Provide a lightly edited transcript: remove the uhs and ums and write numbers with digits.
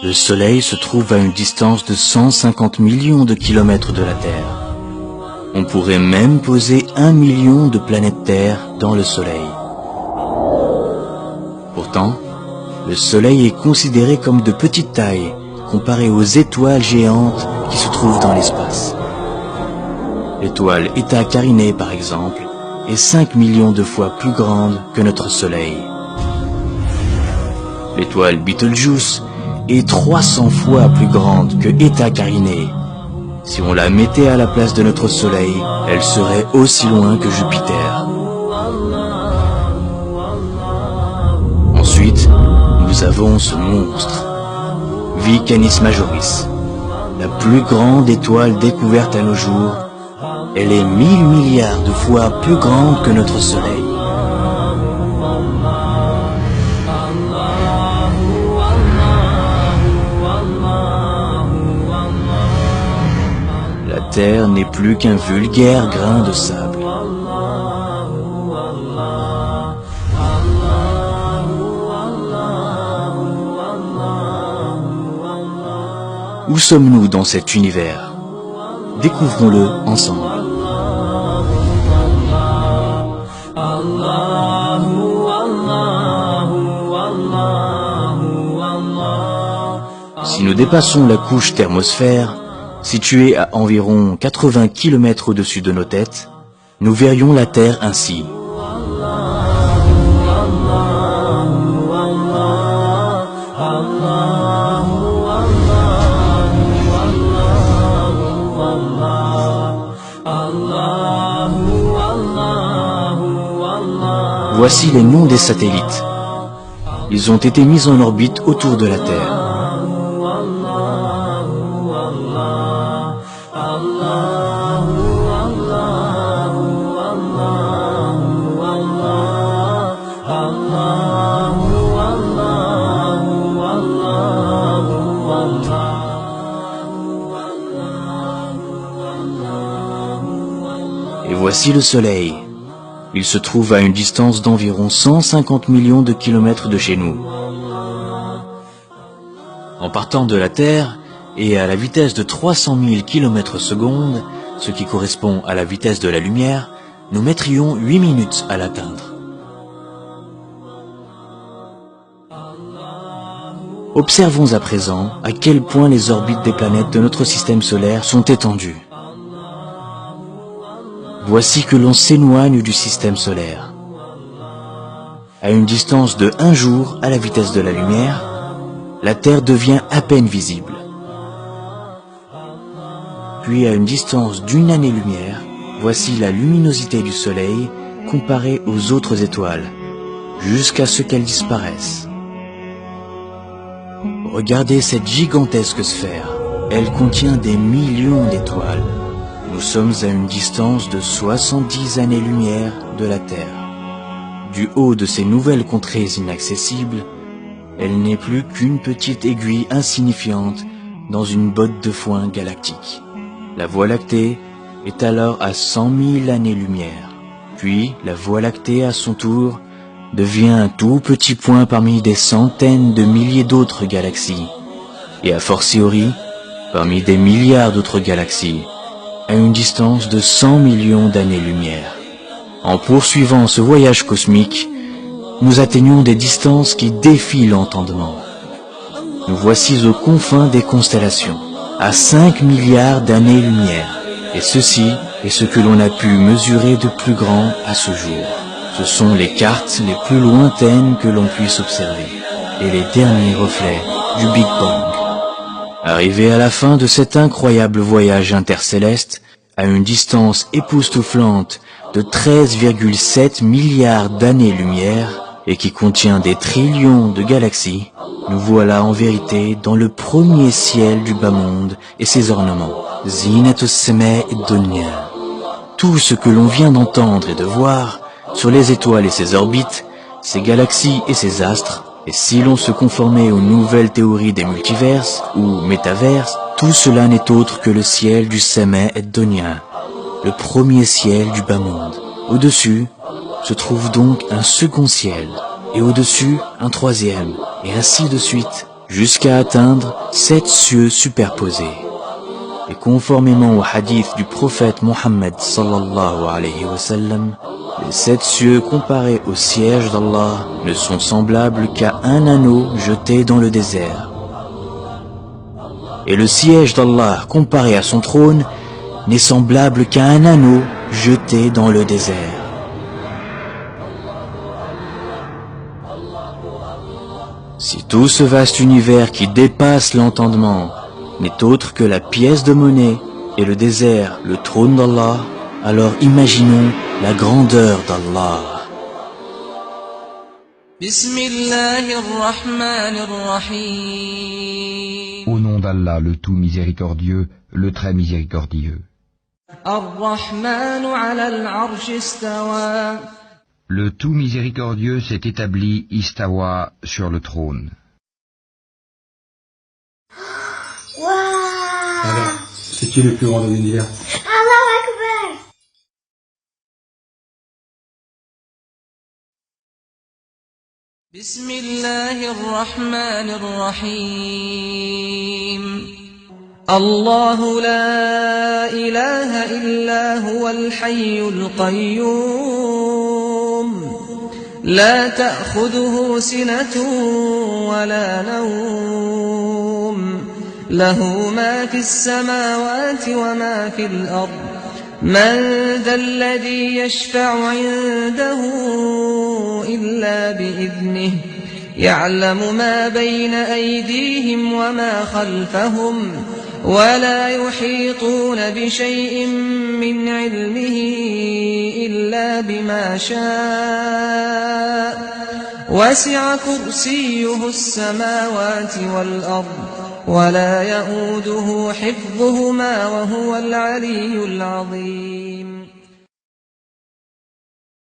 Le Soleil se trouve à une distance de 150 millions de kilomètres de la Terre. On pourrait même poser 1 million de planètes Terre dans le Soleil. Pourtant, le Soleil est considéré comme de petite taille comparé aux étoiles géantes qui se trouvent dans l'espace. L'étoile Eta Carinae, par exemple, est 5 millions de fois plus grande que notre Soleil. L'étoile Betelgeuse est 300 fois plus grande que Eta Carinae. Si on la mettait à la place de notre Soleil, elle serait aussi loin que Jupiter. Ensuite, nous avons ce monstre, V Canis Majoris, la plus grande étoile découverte à nos jours. Elle est 1000 milliards de fois plus grande que notre Soleil. La Terre n'est plus qu'un vulgaire grain de sable. Où sommes-nous dans cet univers? Découvrons-le ensemble. Si nous dépassons la couche thermosphère, située à environ 80 km au-dessus de nos têtes, nous verrions la Terre ainsi. Voici les noms des satellites. Ils ont été mis en orbite autour de la Terre. Et voici le Soleil. Il se trouve à une distance d'environ 150 millions de kilomètres de chez nous. En partant de la Terre et à la vitesse de 300 000 km/s, ce qui correspond à la vitesse de la lumière, nous mettrions 8 minutes à l'atteindre. Observons à présent à quel point les orbites des planètes de notre système solaire sont étendues. Voici que l'on s'éloigne du système solaire. À une distance de 1 jour à la vitesse de la lumière, la Terre devient à peine visible. Puis à une distance d'1 année-lumière, voici la luminosité du Soleil comparée aux autres étoiles, jusqu'à ce qu'elle disparaisse. Regardez cette gigantesque sphère. Elle contient des millions d'étoiles. Nous sommes à une distance de 70 années-lumière de la Terre. Du haut de ces nouvelles contrées inaccessibles, elle n'est plus qu'une petite aiguille insignifiante dans une botte de foin galactique. La Voie lactée est alors à 100 000 années-lumière. Puis, la Voie lactée, à son tour, devient un tout petit point parmi des centaines de milliers d'autres galaxies, et a fortiori, parmi des milliards d'autres galaxies, à une distance de 100 millions d'années-lumière. En poursuivant ce voyage cosmique, nous atteignons des distances qui défient l'entendement. Nous voici aux confins des constellations, à 5 milliards d'années-lumière, et ceci est ce que l'on a pu mesurer de plus grand à ce jour. Ce sont les cartes les plus lointaines que l'on puisse observer, et les derniers reflets du Big Bang. Arrivé à la fin de cet incroyable voyage intercéleste, à une distance époustouflante de 13,7 milliards d'années-lumière, et qui contient des trillions de galaxies, nous voilà en vérité dans le premier ciel du bas monde et ses ornements, Zinatus Semae Dunya. Tout ce que l'on vient d'entendre et de voir, sur les étoiles et ses orbites, ses galaxies et ses astres, et si l'on se conformait aux nouvelles théories des multiverses ou métaverses, tout cela n'est autre que le ciel du Semae Dunya, le premier ciel du bas monde. Au-dessus se trouve donc un second ciel, et au-dessus un troisième, et ainsi de suite, jusqu'à atteindre 7 cieux superposés. Et conformément au hadith du prophète Mohammed sallallahu alayhi wa sallam, les 7 cieux comparés au siège d'Allah ne sont semblables qu'à un anneau jeté dans le désert. Et le siège d'Allah comparé à son trône n'est semblable qu'à un anneau jeté dans le désert. Si tout ce vaste univers qui dépasse l'entendement n'est autre que la pièce de monnaie et le désert, le trône d'Allah, alors imaginons la grandeur d'Allah. Au nom d'Allah, le tout miséricordieux, le très miséricordieux. Le tout miséricordieux s'est établi istawa sur le trône. Alors, c'est qui le plus grand de l'univers? Allahu Akbar. الله لا إله إلا هو الحي القيوم لا تأخذه سنة ولا نوم له ما في السماوات وما في الأرض من ذا الذي يشفع عنده إلا بإذنه يعلم ما بين أيديهم وما خلفهم ولا يحيطون بشيء من علمه إلا بما شاء وسع كرسيه السماوات والأرض ولا يؤوده حفظهما وهو العلي العظيم